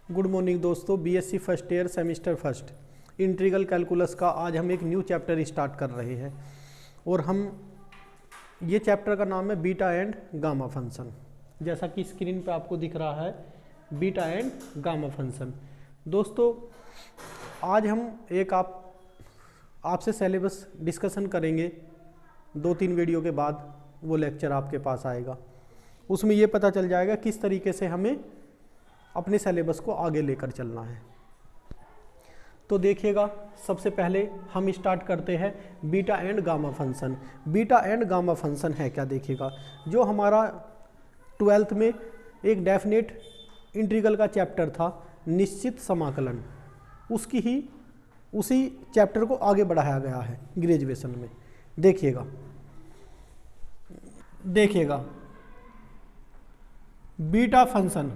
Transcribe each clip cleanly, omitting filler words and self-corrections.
Good morning दोस्तों, BSc first year semester first integral calculus का आज हम एक न्यू चैप्टर स्टार्ट कर रहे हैं और हम ये चैप्टर का नाम है बीटा एंड गामा फंक्शन। जैसा कि स्क्रीन पे आपको दिख रहा है बीटा एंड गामा फंक्शन। दोस्तों आज हम एक आपसे सिलेबस डिस्कशन करेंगे, 2-3 वीडियो के बाद वो लेक्चर आपके पास आएगा। उसमें ये पता चल जाएगा किस तरीके से हमें अपने सिलेबस को आगे लेकर चलना है। तो देखिएगा, सबसे पहले हम स्टार्ट करते हैं beta and gamma function. Beta and gamma function है क्या, देखिएगा जो हमारा 12th में एक डेफिनेट इंटीग्रल का चैप्टर था निश्चित समाकलन, उसी चैप्टर को आगे बढ़ाया गया है ग्रेजुएशन में। देखिएगा beta function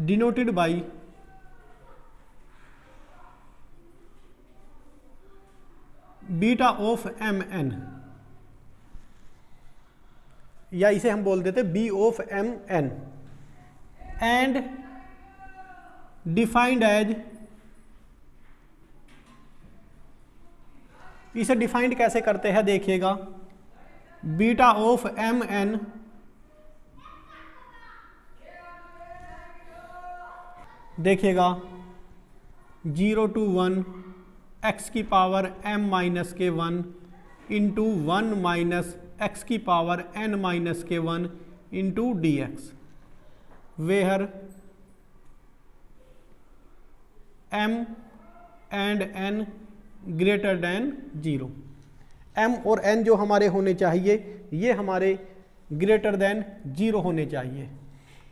denoted by beta of M n, या इसे हम बोल देते b of M n, and defined as, इसे डिफाइंड कैसे करते हैं देखिएगा, बीटा ऑफ एम एन देखिएगा 0 to 1 x की पावर m माइनस के 1 इंटू 1 माइनस x की पावर n माइनस के 1 into D x, where m and n greater than 0। m और n जो हमारे होने चाहिए ये हमारे ग्रेटर देन 0 होने चाहिए।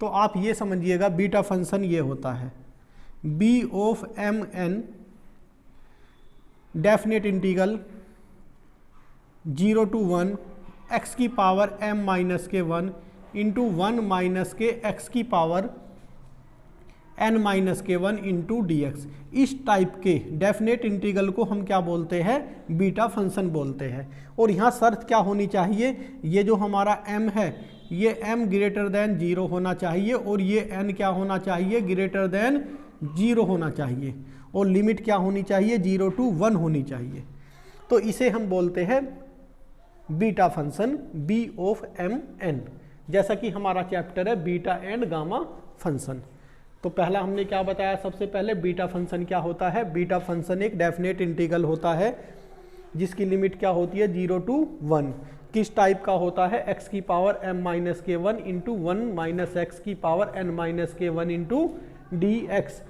तो आप ये समझिएगा बीटा फंक्शन ये होता है b of M n definite integral 0 to 1 x की पावर m माइनस के 1 इंटू 1 माइनस के x की पावर n माइनस के 1 इंटू डी एक्स। इस टाइप के डेफिनेट इंटीग्रल को हम क्या बोलते हैं, बीटा फंक्शन बोलते हैं। और यहाँ शर्त क्या होनी चाहिए, ये जो हमारा m है ये m ग्रेटर देन 0 होना चाहिए और ये n क्या होना चाहिए, ग्रेटर देन 0 होना चाहिए, और लिमिट क्या होनी चाहिए, 0 to 1 होनी चाहिए। तो इसे हम बोलते हैं beta function b of M n, जैसा कि हमारा चैप्टर है बीटा एंड गामा फंक्शन। तो पहला हमने क्या बताया, सबसे पहले बीटा फंक्शन क्या होता है। बीटा फंक्शन एक डेफिनेट इंटीग्रल होता है जिसकी लिमिट क्या होती है, 0 to 1। किस टाइप का होता है, x की पावर m माइनस के 1 इंटू 1 माइनस एक्स की पावर n माइनस के 1 इंटू डी एक्स।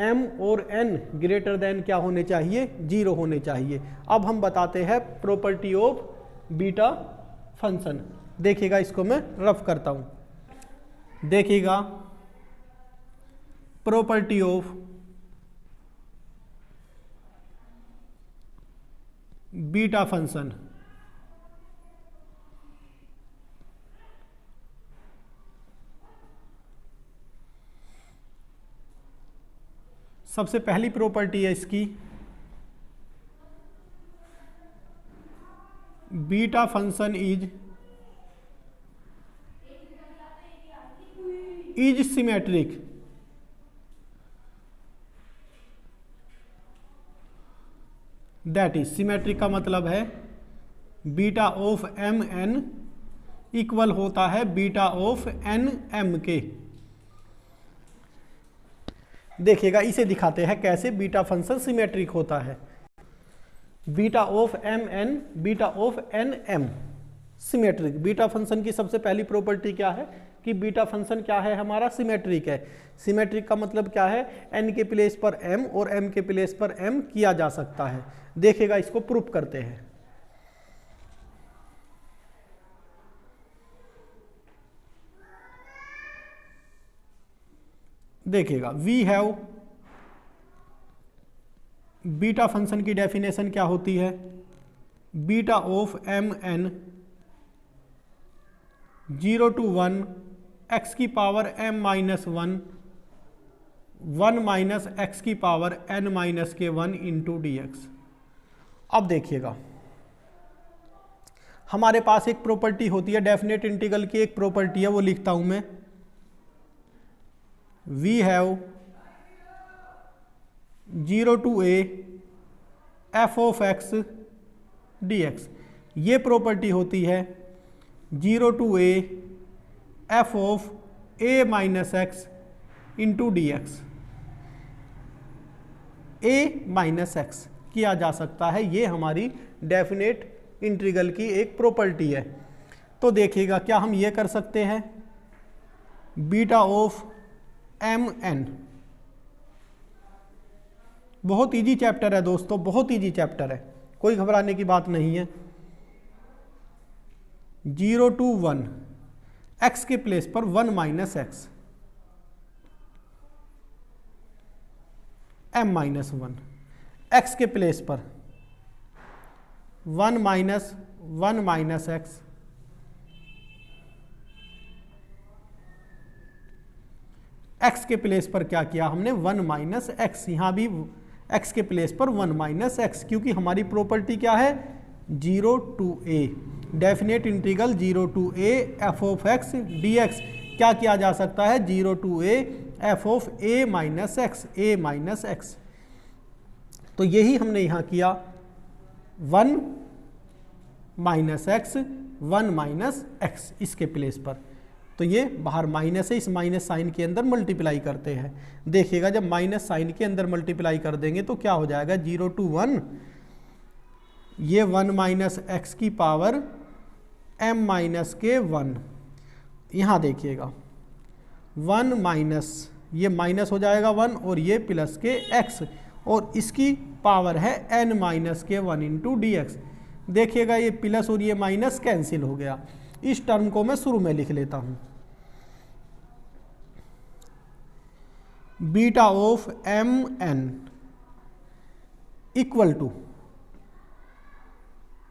m और n ग्रेटर देन क्या होने चाहिए, 0 होने चाहिए। अब हम बताते हैं प्रॉपर्टी ऑफ बीटा फंक्शन। देखिएगा, इसको मैं रफ करता हूं। देखिएगा प्रॉपर्टी ऑफ बीटा फंक्शन। सबसे पहली प्रॉपर्टी है इसकी, beta function is symmetric. That is, symmetric का मतलब है beta of M n equal होता है बीटा ऑफ एन एम के। देखिएगा, इसे दिखाते हैं कैसे बीटा फंक्शन सिमेट्रिक होता है। Beta of M n, beta of n m symmetric. Beta function की सबसे पहली प्रॉपर्टी क्या है कि बीटा फंक्शन क्या है हमारा, सिमेट्रिक है। सिमेट्रिक का मतलब क्या है, n के प्लेस पर m और m के प्लेस पर m किया जा सकता है। देखिएगा, इसको प्रूफ करते हैं। देखिएगा, वी हैव बीटा फंक्शन की डेफिनेशन क्या होती है, beta of M N 0 to 1 x की power m minus one, one minus x की पावर n माइनस के वन इंटू डी एक्स। अब देखिएगा हमारे पास एक प्रॉपर्टी होती है, डेफिनेट इंटीग्रल की एक प्रॉपर्टी है, वो लिखता हूं मैं, we have 0 to a f of x dx। ये प्रॉपर्टी होती है 0 to a f of a minus x into D x. a minus x किया जा सकता है, ये हमारी डेफिनेट इंटीग्रल की एक प्रॉपर्टी है। तो देखिएगा क्या हम ये कर सकते हैं, बीटा ऑफ एम एन। बहुत इजी चैप्टर है दोस्तों, बहुत इजी चैप्टर है, कोई घबराने की बात नहीं है। 0 टू 1 एक्स के प्लेस पर 1 minus x, m minus 1, x के प्लेस पर 1 माइनस एक्स, एक्स के प्लेस पर क्या किया हमने, 1 माइनस एक्स। यहां भी एक्स के प्लेस पर 1 माइनस एक्स, क्योंकि हमारी प्रॉपर्टी क्या है 0 to a, definite integral 0 to a f of x d x. क्या किया जा सकता है 0 to a f of a minus x, a minus x. तो यही हमने यहां किया 1 माइनस एक्स, 1 माइनस एक्स इसके प्लेस पर। तो ये बाहर माइनस है, इस माइनस साइन के अंदर मल्टीप्लाई करते हैं। देखिएगा जब माइनस साइन के अंदर मल्टीप्लाई कर देंगे तो क्या हो जाएगा 0 टू 1, ये 1 माइनस एक्स की पावर m माइनस के 1। यहाँ देखिएगा 1 माइनस, ये माइनस हो जाएगा 1 और ये प्लस के x, और इसकी पावर है n माइनस के 1 इंटू डी एक्स। देखिएगा ये प्लस और ये माइनस कैंसिल हो गया। इस टर्म को मैं शुरू में लिख लेता हूं, beta of M n equal to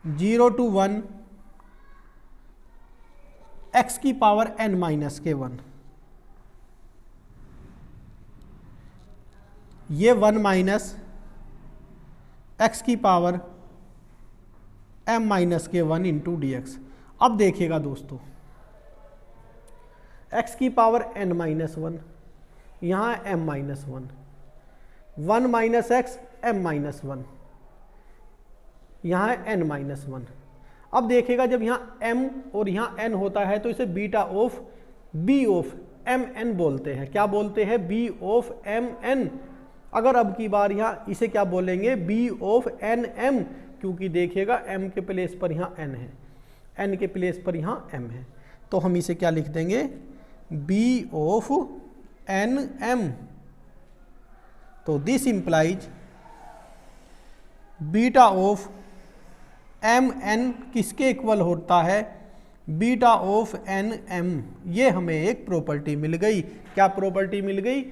0 to 1 x की पावर n माइनस के 1, ये 1 माइनस एक्स की पावर m माइनस के 1 इंटू डी एक्स। अब देखिएगा दोस्तों x की पावर n माइनस 1, यहाँ m minus 1, 1 minus x m minus 1, यहाँ है n माइनस 1। अब देखिएगा जब यहाँ m और यहाँ n होता है तो इसे beta of b of M n बोलते हैं। क्या बोलते हैं b ऑफ एम एन। अगर अब की बार यहाँ इसे क्या बोलेंगे b ऑफ एन एम, क्योंकि देखिएगा m के प्लेस पर यहाँ n है, n के प्लेस पर यहाँ m है, तो हम इसे क्या लिख देंगे b ऑफ एन एम। तो this implies beta of M n किसके इक्वल होता है, बीटा ऑफ एन एम। ये हमें एक प्रॉपर्टी मिल गई। क्या प्रॉपर्टी मिल गई,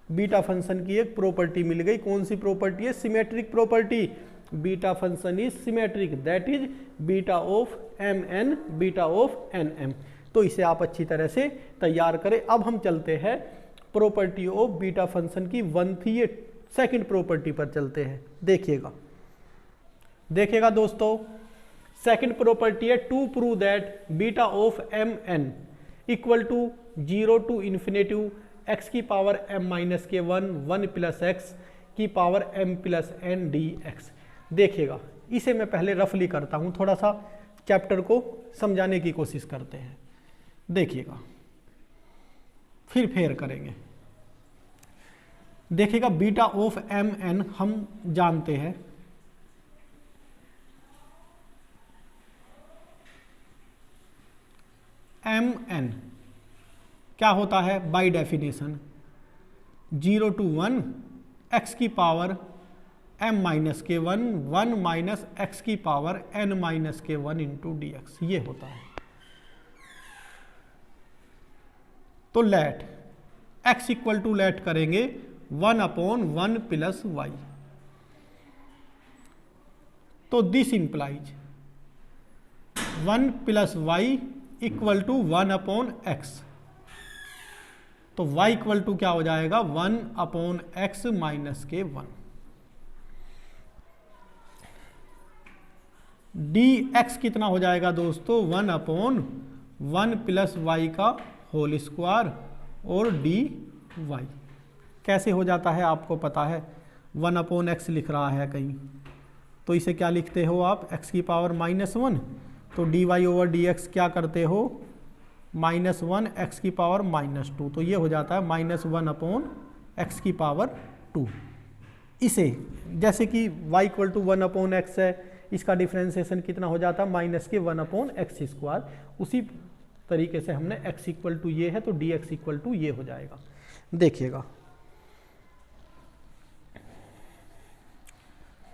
बीटा फंक्शन की एक प्रॉपर्टी मिल गई। कौन सी प्रॉपर्टी है, symmetric property. Beta function is symmetric, that is beta of M n, beta of n m. तो इसे आप अच्छी तरह से तैयार करें। अब हम चलते हैं प्रॉपर्टी ऑफ बीटा फंक्शन की 1 थी, ये सेकंड प्रॉपर्टी पर चलते हैं। देखिएगा दोस्तों, सेकंड प्रॉपर्टी है to prove that beta of M n equal to 0 to infinitive x की पावर m माइनस के 1, 1 प्लस एक्स की power m plus n d x. देखिएगा इसे मैं पहले रफली करता हूं, थोड़ा सा चैप्टर को समझाने की कोशिश करते हैं। देखिएगा फिर फेर करेंगे। देखिएगा बीटा ऑफ एम एन हम जानते हैं, एम एन क्या होता है बाय डेफिनेशन 0 टू 1 एक्स की पावर m माइनस के 1, 1 माइनस एक्स की पावर n माइनस के 1 इंटू डी एक्स, ये होता है। तो let x equal to let करेंगे 1 अपॉन 1 प्लस वाई। तो this implies 1 plus y equal to 1 upon x. तो y इक्वल टू क्या हो जाएगा 1/x माइनस के 1। dx कितना हो जाएगा दोस्तों 1/1 प्लस y का होल स्क्वायर और dy। कैसे हो जाता है आपको पता है, 1/x लिख रहा है कहीं, तो इसे क्या लिखते हो आप x की पावर -1, तो dy ओवर dx क्या करते हो -1 x की पावर -2, तो ये हो जाता है -1/x की पावर 2। इसे जैसे कि y इक्वल टू 1/x है, इसका डिफ्रेंसिएशन कितना हो जाता है -1/x²। उसी तरीके से हमने x इक्वल टू ये है तो dx इक्वल टू ये हो जाएगा। देखिएगा,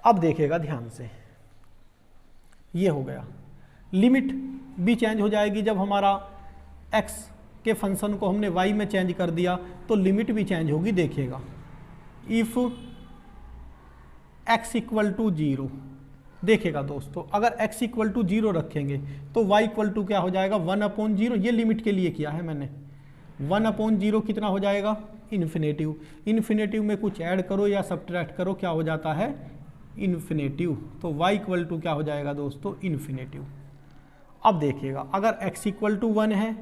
अब देखिएगा ध्यान से, ये हो गया। लिमिट भी चेंज हो जाएगी जब हमारा x के फंक्शन को हमने y में चेंज कर दिया तो लिमिट भी चेंज होगी। देखिएगा, इफ x इक्वल टू 0, देखिएगा दोस्तों अगर x इक्वल टू 0 रखेंगे तो y इक्वल टू क्या हो जाएगा 1/0। ये लिमिट के लिए किया है मैंने। 1/0 कितना हो जाएगा इन्फिनेटिव। इन्फिनेटिव में कुछ ऐड करो या सब्ट्रैक्ट करो, क्या हो जाता है इन्फिनेटिव। तो y इक्वल टू क्या हो जाएगा दोस्तों इन्फिनेटिव। अब देखिएगा अगर x इक्वल टू 1 है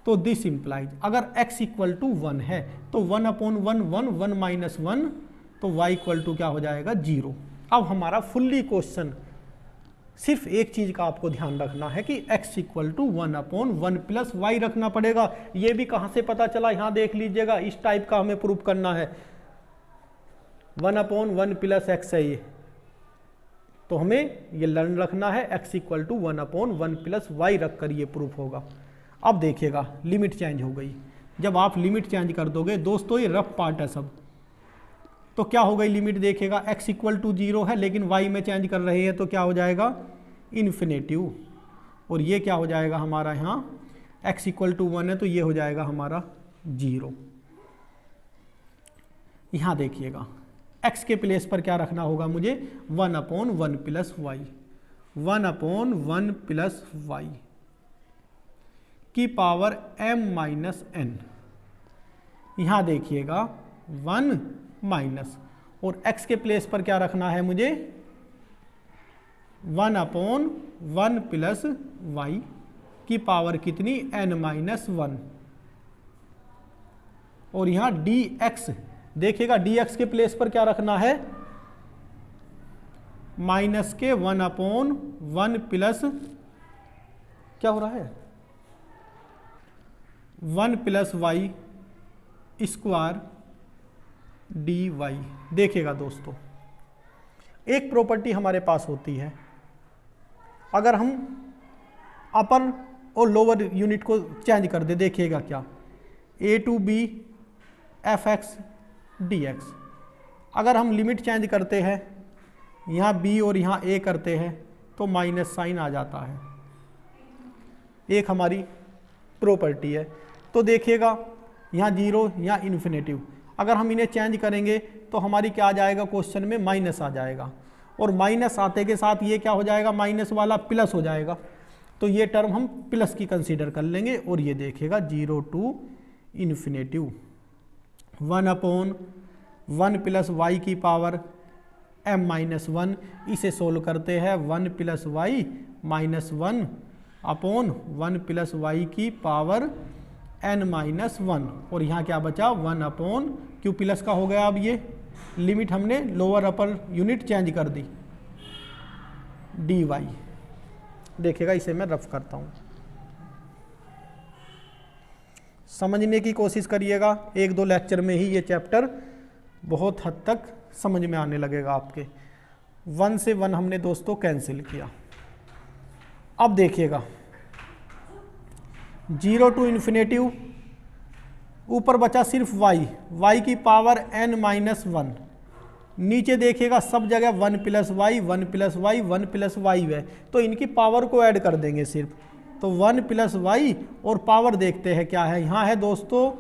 तो दिस इंप्लाइज, अगर x इक्वल टू 1 है तो 1/1 1 माइनस 1, तो y इक्वल टू क्या हो जाएगा 0। अब हमारा फुल्ली क्वेश्चन सिर्फ एक चीज का आपको ध्यान रखना है कि x equal to 1/1 plus y रखना पड़ेगा। ये भी कहां से पता चला, यहां देख लीजिएगा, इस टाइप का हमें प्रूफ करना है। 1/1 प्लस x है ये, तो हमें ये लर्न रखना है x equal to 1/1 plus y रख कर ये प्रूफ होगा। अब देखिएगा लिमिट चेंज हो गई। जब आप लिमिट चेंज कर दोगे दोस्तों, ये रफ पार्ट है सब, तो क्या हो गई लिमिट, देखिएगा x इक्वल टू 0 है लेकिन y में चेंज कर रहे हैं तो क्या हो जाएगा इन्फिनेटिव। और ये क्या हो जाएगा हमारा यहाँ x इक्वल टू 1 है तो ये हो जाएगा हमारा 0। यहाँ देखिएगा x के प्लेस पर क्या रखना होगा मुझे 1/1 प्लस y, 1/1 प्लस y की पावर m-n। यहाँ देखिएगा 1 माइनस, और x के प्लेस पर क्या रखना है मुझे 1/1 प्लस y की पावर कितनी n-1। और यहाँ dx देखिएगा, dx के प्लेस पर क्या रखना है माइनस के 1/1 प्लस क्या हो रहा है 1 प्लस y स्क्वायर dy। देखिएगा दोस्तों, एक प्रॉपर्टी हमारे पास होती है, अगर हम अपर और लोअर यूनिट को चेंज कर दे, देखिएगा क्या a to b fx dx। अगर हम लिमिट चेंज करते हैं, यहाँ b और यहाँ a करते हैं तो माइनस साइन आ जाता है। एक हमारी प्रॉपर्टी है। तो देखिएगा यहाँ 0, यहाँ इन्फिनेटिव, अगर हम इन्हें चेंज करेंगे तो हमारी क्या आ जाएगा क्वेश्चन में माइनस आ जाएगा, और माइनस आते के साथ ये क्या हो जाएगा माइनस वाला प्लस हो जाएगा, तो ये टर्म हम प्लस की कंसीडर कर लेंगे। और ये देखिएगा 0 टू इन्फिनेटिव 1/1 प्लस y की पावर m-1, इसे सोल्व करते हैं 1 plus y minus 1/1 plus y की पावर n-1, और यहाँ क्या बचा 1/, क्यों प्लस का हो गया, अब ये लिमिट हमने लोअर अपर यूनिट चेंज कर दी dy। देखिएगा इसे मैं रफ करता हूँ, समझने की कोशिश करिएगा। 1-2 लेक्चर में ही ये चैप्टर बहुत हद तक समझ में आने लगेगा आपके। 1 से 1 हमने दोस्तों कैंसिल किया। अब देखिएगा 0 टू इन्फिनेटिव, ऊपर बचा सिर्फ y की पावर n-1, नीचे देखिएगा सब जगह 1 plus y 1 plus y 1 plus y है, तो इनकी पावर को ऐड कर देंगे सिर्फ, तो 1 प्लस y, और पावर देखते हैं क्या है, यहाँ है दोस्तों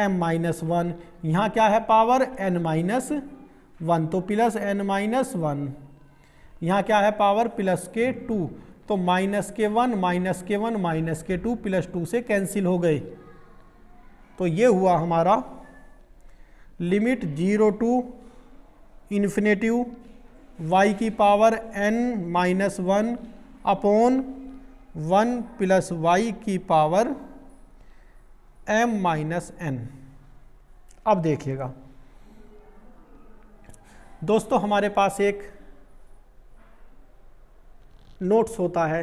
m-1, यहाँ क्या है पावर n-1, तो प्लस n-1, यहाँ क्या है पावर प्लस के 2, तो -1 -1 -2 प्लस 2 से कैंसिल हो गए, तो ये हुआ हमारा लिमिट 0 टू इन्फिनेटिव y की power n-1 upon 1 plus y की पावर m-n। अब देखिएगा दोस्तों, हमारे पास एक नोट्स होता है,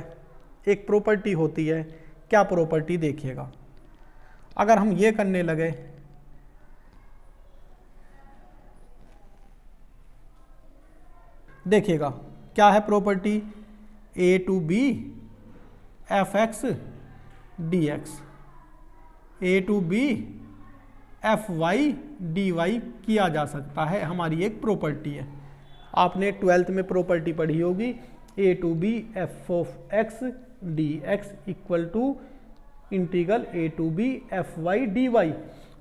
एक प्रॉपर्टी होती है। क्या प्रॉपर्टी? देखिएगा, अगर हम ये करने लगे, देखिएगा क्या है property, a to b fx dx, a to b fy dy किया जा सकता है, हमारी एक प्रॉपर्टी है। आपने 12th में प्रॉपर्टी पढ़ी होगी, a to b f of x dx equal to integral a to b fy dy।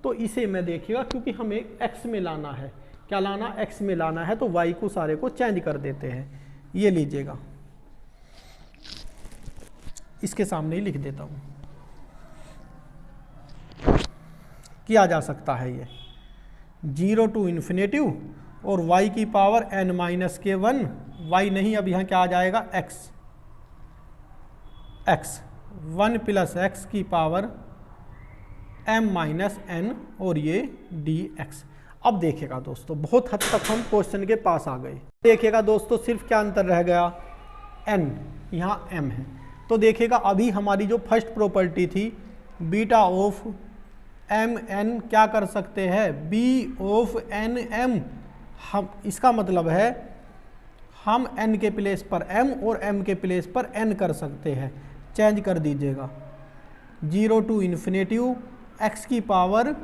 तो इसे मैं देखिएगा, क्योंकि हमें x में लाना है, क्या लाना, x में लाना है, तो y को सारे को चेंज कर देते हैं। ये लीजिएगा, इसके सामने ही लिख देता हूं, किया जा सकता है ये 0 टू इन्फिनेटिव और y की पावर n-1, y नहीं, अब यहाँ क्या आ जाएगा, x 1 प्लस x की पावर m-n और ये dx। अब देखिएगा दोस्तों, बहुत हद तक हम क्वेश्चन के पास आ गए। देखिएगा दोस्तों, सिर्फ क्या अंतर रह गया, n, यहाँ m है। तो देखिएगा अभी हमारी जो फर्स्ट प्रॉपर्टी थी बीटा ऑफ एम एन, क्या कर सकते हैं, b ऑफ एन एम। हम इसका मतलब है हम n के प्लेस पर m और m के प्लेस पर n कर सकते हैं, चेंज कर दीजिएगा। 0 टू इन्फिनेटिव x की power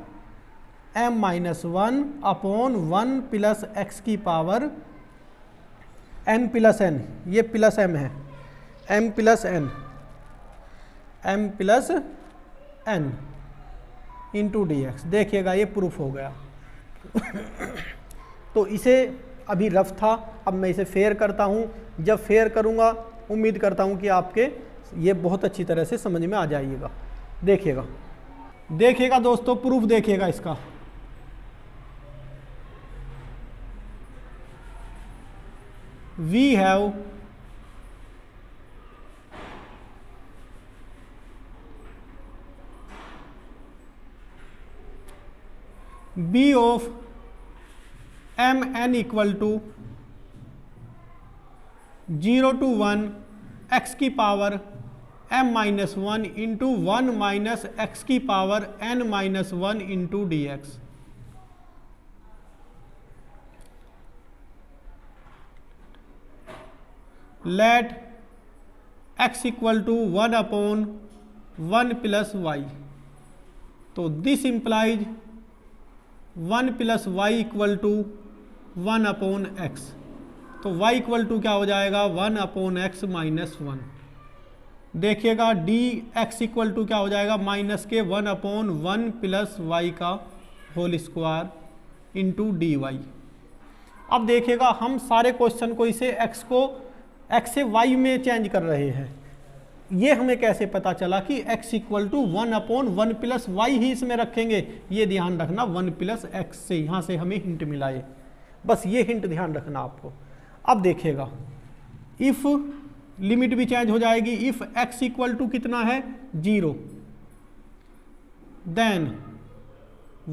m-1 upon 1 plus x की पावर m प्लस n, ये प्लस m है, m plus n into dx। देखिएगा ये प्रूफ हो गया। तो इसे अभी रफ था, अब मैं इसे फेयर करता हूँ। जब फेयर करूँगा उम्मीद करता हूँ कि आपके ये बहुत अच्छी तरह से समझ में आ जाइएगा। देखिएगा दोस्तों, प्रूफ देखिएगा इसका। We have b of mn equal to 0 to 1 x की power m-1 into 1 minus x की power n-1 into dx। Let x equal to 1 upon 1 plus y। तो this implies 1 plus y equal to 1 upon x। तो y equal to क्या हो जाएगा, 1 upon x minus 1। देखिएगा dx equal to क्या हो जाएगा, माइनस के 1 अपॉन 1 प्लस y का होल स्क्वायर इंटू dy। अब देखिएगा हम सारे क्वेश्चन को इसे x से y में चेंज कर रहे हैं। ये हमें कैसे पता चला कि x equal to 1 upon 1 plus y ही इसमें रखेंगे। ये ध्यान रखना, 1 प्लस x से यहाँ से हमें हिंट मिला है, बस ये हिंट ध्यान रखना आपको। अब देखिएगा इफ़ लिमिट भी चेंज हो जाएगी। इफ़ x इक्वल टू कितना है, 0, देन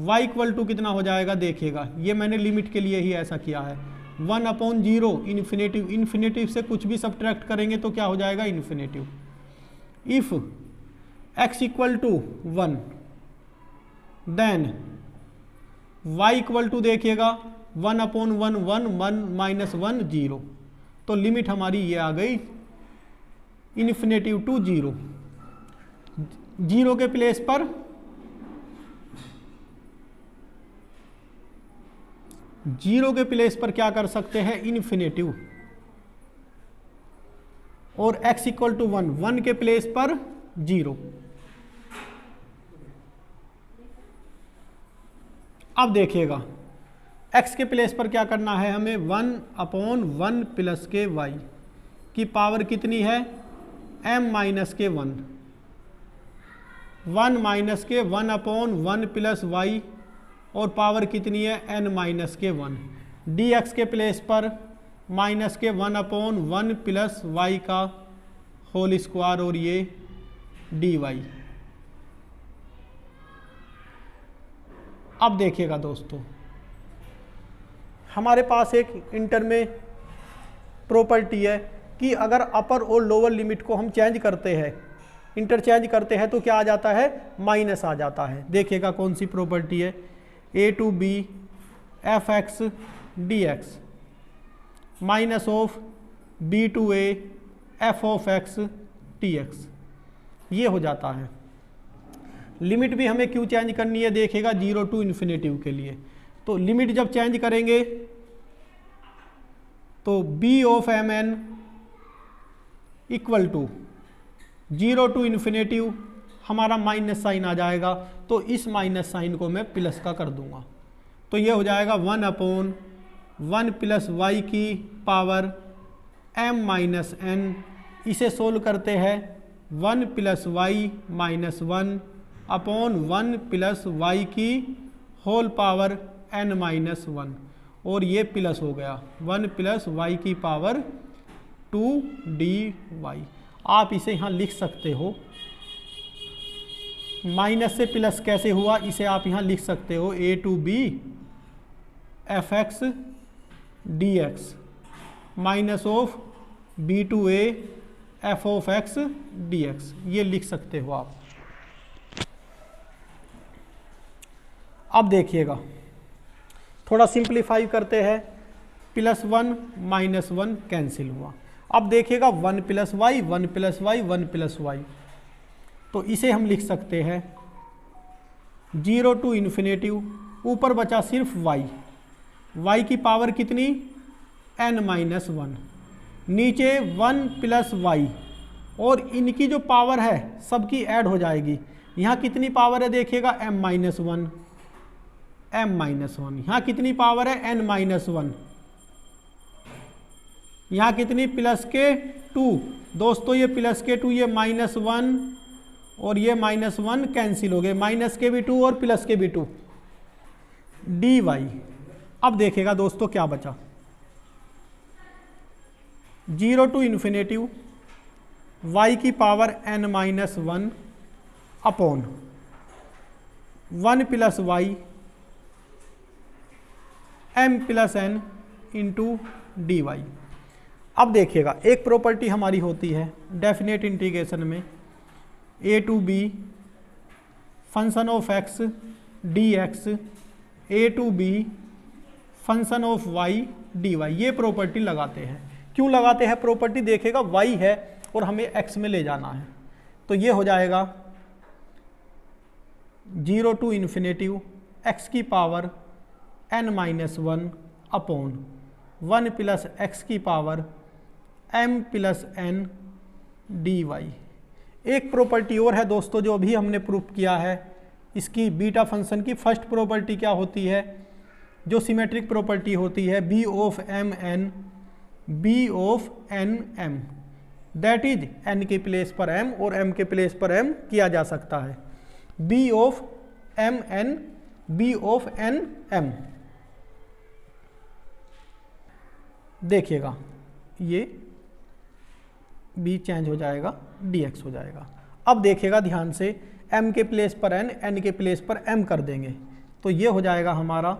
y इक्वल टू कितना हो जाएगा। देखिएगा ये मैंने लिमिट के लिए ही ऐसा किया है, 1 अपॉन 0 इन्फिनेटिव, इन्फिनेटिव से कुछ भी सब्ट्रैक्ट करेंगे तो क्या हो जाएगा, infinitive. If x equal to 1 then y equal to देखिएगा 1 अपॉन 1 1 माइनस 1 0। तो लिमिट हमारी ये आ गई इन्फिनेटिव टू 0। 0 के प्लेस पर 0 के प्लेस पर क्या कर सकते हैं, इन्फिनेटिव। और x इक्वल टू 1, 1 के प्लेस पर 0। अब देखिएगा x के प्लेस पर क्या करना है हमें, 1 अपॉन 1 प्लस के y की पावर कितनी है, m माइनस के 1 1 माइनस के 1/1 प्लस वाई और पावर कितनी है n माइनस के 1। dx के प्लेस पर माइनस के 1/1 प्लस वाई का होल स्क्वायर और ये dy। अब देखिएगा दोस्तों, हमारे पास एक इंटर में प्रॉपर्टी है कि अगर अपर और लोअर लिमिट को हम चेंज करते हैं, इंटरचेंज करते हैं, तो क्या आ जाता है, माइनस आ जाता है। देखिएगा कौन सी प्रॉपर्टी है, a to b f x d x minus of b to a f of x t x, ये हो जाता है। लिमिट भी हमें क्यों चेंज करनी है, देखिएगा 0 टू इन्फिनेटिव के लिए। तो लिमिट जब चेंज करेंगे तो b of M n equal to 0 to infinitive, हमारा माइनस साइन आ जाएगा, तो इस माइनस साइन को मैं प्लस का कर दूंगा। तो ये हो जाएगा 1/1 प्लस वाई की पावर m माइनस n। इसे सोल्व करते हैं 1 plus y minus 1/1 plus y की होल पावर n माइनस 1, और ये प्लस हो गया 1 प्लस वाई की पावर 2dy। आप इसे यहाँ लिख सकते हो, माइनस से प्लस कैसे हुआ, इसे आप यहाँ लिख सकते हो a to b f x d x minus of b to a f of x d x, ये लिख सकते हो आप। अब देखिएगा, थोड़ा सिंप्लीफाई करते हैं, +1 -1 कैंसिल हुआ। अब देखिएगा 1 plus y 1 plus y 1 plus y, तो इसे हम लिख सकते हैं 0 टू इन्फिनेटिव, ऊपर बचा सिर्फ वाई, वाई की पावर कितनी n माइनस 1, नीचे 1 प्लस वाई, और इनकी जो पावर है सबकी ऐड हो जाएगी। यहाँ कितनी पावर है देखिएगा m माइनस 1, m माइनस 1, यहाँ कितनी पावर है n माइनस 1, यहाँ कितनी प्लस के 2। दोस्तों ये प्लस के 2, ये -1 और ये -1 कैंसिल हो गए, माइनस के भी 2 और प्लस के भी 2 dy। अब देखेगा दोस्तों क्या बचा, 0 टू इन्फिनेटिव y की power n minus 1 upon 1 plus y m plus n into d y. अब देखिएगा एक प्रॉपर्टी हमारी होती है डेफिनेट इंटीग्रेशन में, a to b function of x d x a to b function of y d y. ये property लगाते हैं। क्यों लगाते हैं प्रॉपर्टी, देखेगा y है और हमें x में ले जाना है, तो ये हो जाएगा 0 टू इन्फिनेटिव x की power n minus 1 upon 1 plus x की power m plus n d y. एक प्रॉपर्टी और है दोस्तों जो अभी हमने प्रूफ किया है, इसकी बीटा फंक्शन की फर्स्ट प्रॉपर्टी क्या होती है, जो सिमेट्रिक प्रॉपर्टी होती है b of m n b of n m, that is n के प्लेस पर m और m के प्लेस पर m किया जा सकता है, b of m n b of n m। देखिएगा ये b चेंज हो जाएगा dx हो जाएगा। अब देखिएगा ध्यान से, m के प्लेस पर n के प्लेस पर m कर देंगे, तो ये हो जाएगा हमारा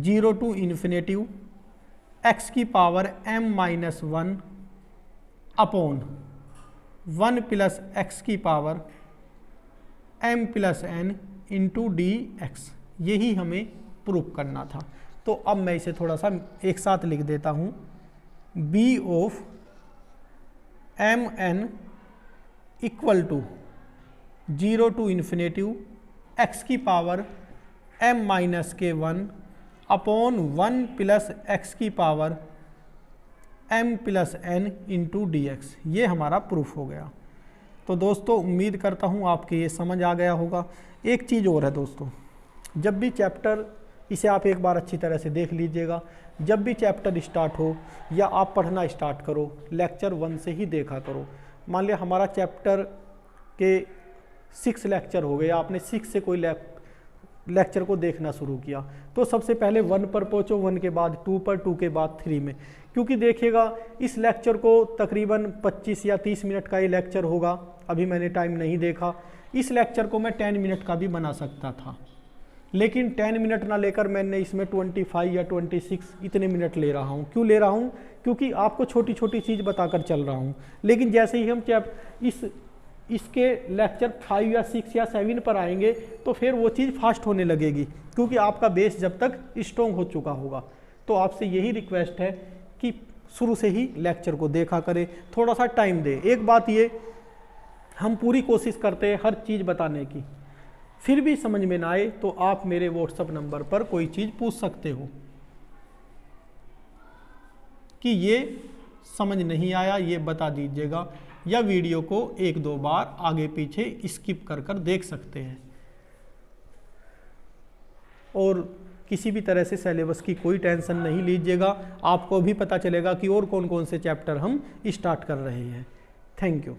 0 टू इन्फिनेटिव x की power m minus 1 upon 1 plus x की power m plus n into D x. यही हमें प्रूफ करना था। तो अब मैं इसे थोड़ा सा एक साथ लिख देता हूँ, b of m n equal to 0 to infinitive x की पावर m माइनस के 1 अपॉन 1 प्लस x की power m plus n into D x. ये हमारा प्रूफ हो गया। तो दोस्तों उम्मीद करता हूँ आपके ये समझ आ गया होगा। एक चीज़ और है दोस्तों, जब भी चैप्टर, इसे आप एक बार अच्छी तरह से देख लीजिएगा, जब भी चैप्टर स्टार्ट हो या आप पढ़ना स्टार्ट करो, लेक्चर 1 से ही देखा करो। मान लिया हमारा चैप्टर के 6 लेक्चर हो गए, आपने 6 से कोई लेक्चर को देखना शुरू किया, तो सबसे पहले 1 पर पहुंचो, 1 के बाद 2 पर, 2 के बाद 3 में, क्योंकि देखिएगा इस लेक्चर को तकरीबन 25 या 30 मिनट का ये लेक्चर होगा, अभी मैंने टाइम नहीं देखा। इस लेक्चर को मैं 10 मिनट का भी बना सकता था, लेकिन 10 मिनट ना लेकर मैंने इसमें 25 या 26 इतने मिनट ले रहा हूँ। क्यों ले रहा हूँ? क्योंकि आपको छोटी छोटी चीज़ बताकर चल रहा हूँ, लेकिन जैसे ही हम इसके लेक्चर 5 या 6 या 7 पर आएंगे तो फिर वो चीज़ फास्ट होने लगेगी, क्योंकि आपका बेस जब तक स्ट्रॉन्ग हो चुका होगा। तो आपसे यही रिक्वेस्ट है कि शुरू से ही लेक्चर को देखा करें, थोड़ा सा टाइम दे। एक बात ये, हम पूरी कोशिश करते हैं हर चीज़ बताने की, फिर भी समझ में ना आए तो आप मेरे व्हाट्सएप नंबर पर कोई चीज़ पूछ सकते हो कि ये समझ नहीं आया, ये बता दीजिएगा, या वीडियो को 1-2 बार आगे पीछे स्किप कर कर देख सकते हैं। और किसी भी तरह से सिलेबस की कोई टेंशन नहीं लीजिएगा, आपको भी पता चलेगा कि और कौन कौन से चैप्टर हम स्टार्ट कर रहे हैं। Thank you.